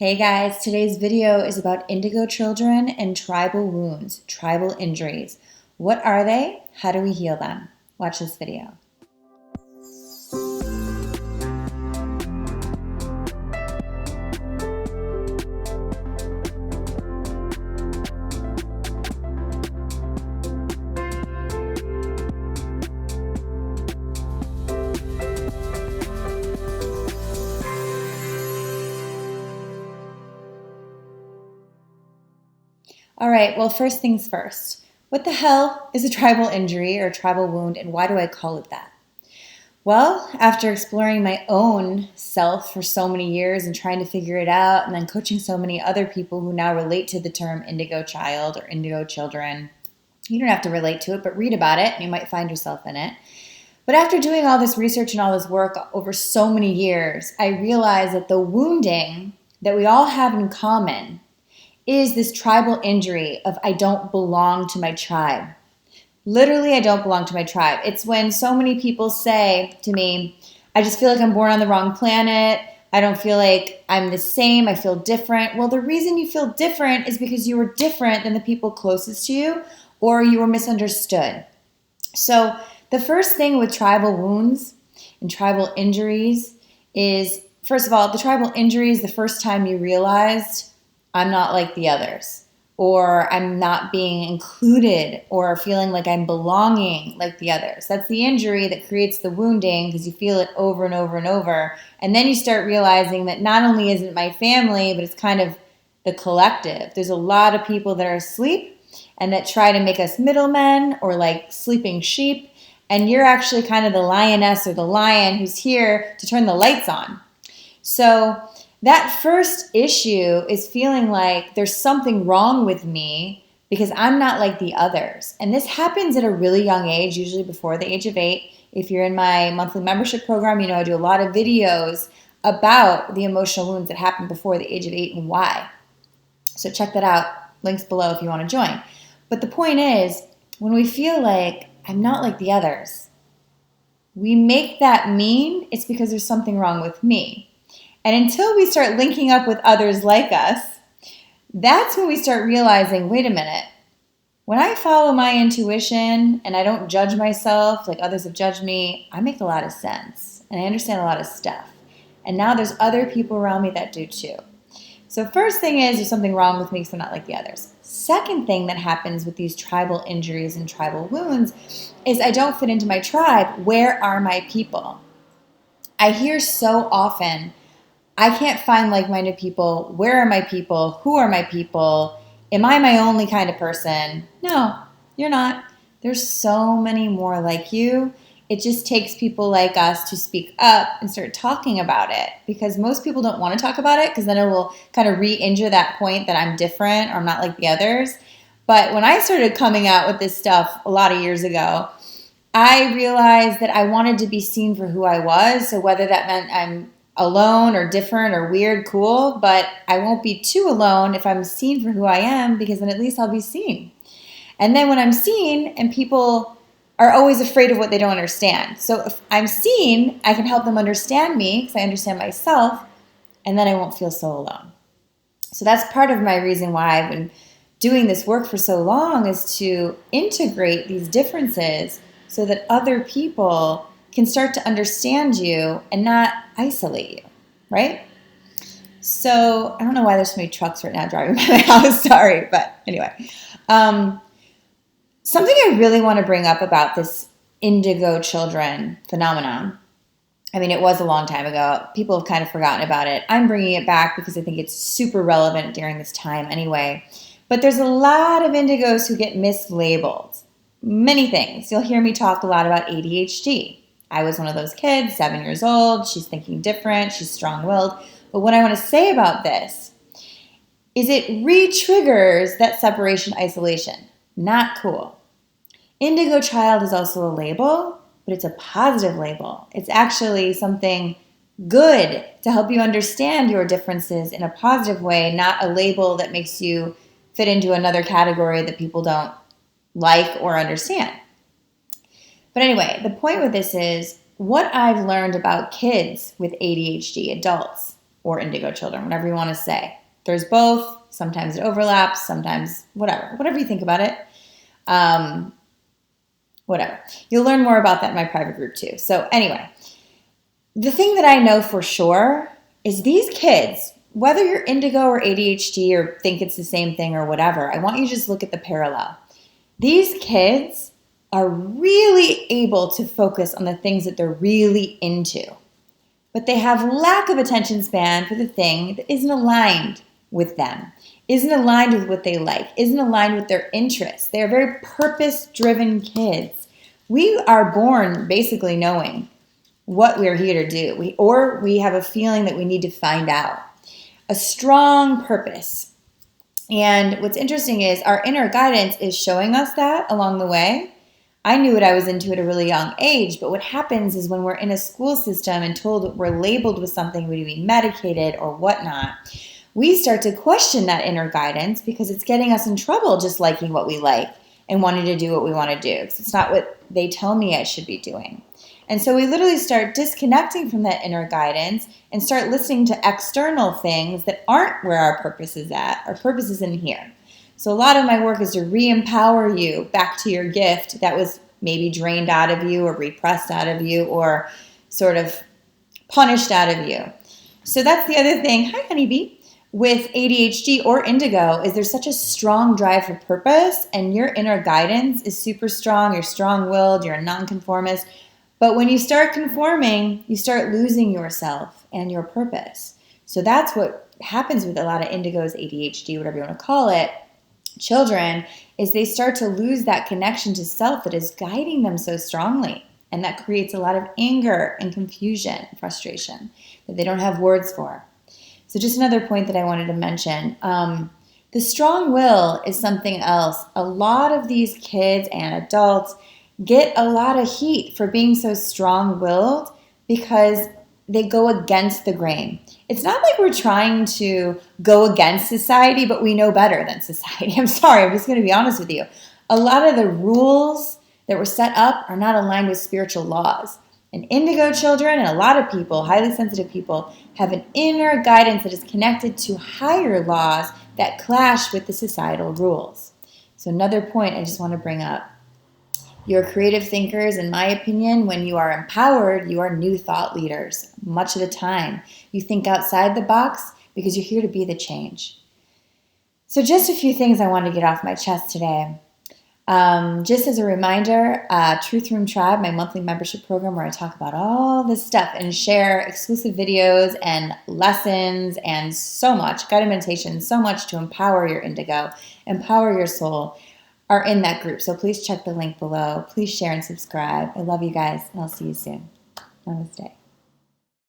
Hey guys, today's video is about indigo children and tribal wounds, tribal injuries. What are they? How do we heal them? Watch this video. All right, well, first things first. What the hell is a tribal injury or a tribal wound, and why do I call it that? Well, after exploring my own self for so many years and trying to figure it out, and then coaching so many other people who now relate to the term indigo child or indigo children, you don't have to relate to it, but read about it and you might find yourself in it. But after doing all this research and all this work over so many years, I realized that the wounding that we all have in common is this tribal injury of I don't belong to my tribe. Literally, I don't belong to my tribe. It's when so many people say to me, I just feel like I'm born on the wrong planet. I don't feel like I'm the same. I feel different. Well, the reason you feel different is because you were different than the people closest to you, or you were misunderstood. So the first thing with tribal wounds and tribal injuries is, first of all, the tribal injury is the first time you realized I'm not like the others, or I'm not being included, or feeling like I'm belonging like the others. That's the injury that creates the wounding because you feel it over and over and over. And then you start realizing that not only is it my family, but it's kind of the collective. There's a lot of people that are asleep and that try to make us middlemen or like sleeping sheep. And you're actually kind of the lioness or the lion who's here to turn the lights on. So that first issue is feeling like there's something wrong with me because I'm not like the others. And this happens at a really young age, usually before the age of 8. If you're in my monthly membership program, you know I do a lot of videos about the emotional wounds that happen before the age of 8 and why. So check that out. Links below if you want to join. But the point is, when we feel like I'm not like the others, we make that mean it's because there's something wrong with me. And until we start linking up with others like us, that's when we start realizing, wait a minute, when I follow my intuition and I don't judge myself like others have judged me, I make a lot of sense and I understand a lot of stuff. And now there's other people around me that do too. So first thing is there's something wrong with me because I'm not like the others. Second thing that happens with these tribal injuries and tribal wounds is I don't fit into my tribe. Where are my people? I hear so often, I can't find like-minded people. Where are my people? Who are my people? Am I my only kind of person? No, you're not. There's so many more like you. It just takes people like us to speak up and start talking about it because most people don't want to talk about it because then it will kind of re-injure that point that I'm different or I'm not like the others. But when I started coming out with this stuff a lot of years ago, I realized that I wanted to be seen for who I was. So whether that meant I'm alone or different or weird, cool, but I won't be too alone if I'm seen for who I am because then at least I'll be seen. And then when I'm seen and people are always afraid of what they don't understand. So if I'm seen, I can help them understand me because I understand myself and then I won't feel so alone. So that's part of my reason why I've been doing this work for so long is to integrate these differences so that other people can start to understand you and not isolate you, right? So I don't know why there's so many trucks right now driving by my house, sorry, but anyway. Something I really want to bring up about this indigo children phenomenon, I mean, it was a long time ago. People have kind of forgotten about it. I'm bringing it back because I think it's super relevant during this time anyway. But there's a lot of indigos who get mislabeled. Many things. You'll hear me talk a lot about ADHD. I was one of those kids, 7 years old. She's thinking different. She's strong-willed. But what I want to say about this is it re-triggers that separation isolation. Not cool. Indigo child is also a label, but it's a positive label. It's actually something good to help you understand your differences in a positive way, not a label that makes you fit into another category that people don't like or understand. But anyway, the point with this is what I've learned about kids with ADHD, adults, or Indigo Children, whatever you want to say. There's both. Sometimes it overlaps, sometimes whatever you think about it. Whatever. You'll learn more about that in my private group too. So anyway, the thing that I know for sure is these kids, whether you're indigo or ADHD or think it's the same thing or whatever, I want you to just look at the parallel. These kids are really able to focus on the things that they're really into, but they have lack of attention span for the thing that isn't aligned with them, isn't aligned with what they like, isn't aligned with their interests. They're very purpose-driven kids. We are born basically knowing what we're here to do, we have a feeling that we need to find out. A strong purpose. And what's interesting is our inner guidance is showing us that along the way. I knew what I was into at a really young age, but what happens is when we're in a school system and told that we're labeled with something, we need to be medicated or whatnot, we start to question that inner guidance because it's getting us in trouble just liking what we like and wanting to do what we want to do. Because it's not what they tell me I should be doing. And so we literally start disconnecting from that inner guidance and start listening to external things that aren't where our purpose is at. Our purpose is in here. So a lot of my work is to re-empower you back to your gift that was maybe drained out of you or repressed out of you or sort of punished out of you. So that's the other thing. Hi, honeybee. With ADHD or indigo is there's such a strong drive for purpose and your inner guidance is super strong. You're strong-willed. You're a nonconformist. But when you start conforming, you start losing yourself and your purpose. So that's what happens with a lot of indigos, ADHD, whatever you want to call it, children, is they start to lose that connection to self that is guiding them so strongly. And that creates a lot of anger and confusion, frustration that they don't have words for. So just another point that I wanted to mention. The strong will is something else. A lot of these kids and adults get a lot of heat for being so strong-willed because they go against the grain. It's not like we're trying to go against society, but we know better than society. I'm sorry, I'm just going to be honest with you. A lot of the rules that were set up are not aligned with spiritual laws. And indigo children and a lot of people, highly sensitive people, have an inner guidance that is connected to higher laws that clash with the societal rules. So another point I just want to bring up. You're creative thinkers, in my opinion. When you are empowered, you are new thought leaders. Much of the time, you think outside the box because you're here to be the change. So just a few things I wanted to get off my chest today. Just as a reminder, Truth Room Tribe, my monthly membership program where I talk about all this stuff and share exclusive videos and lessons and so much, guided meditation, so much to empower your indigo, empower your soul, are in that group. So please check the link below. Please share and subscribe. I love you guys, and I'll see you soon. Namaste.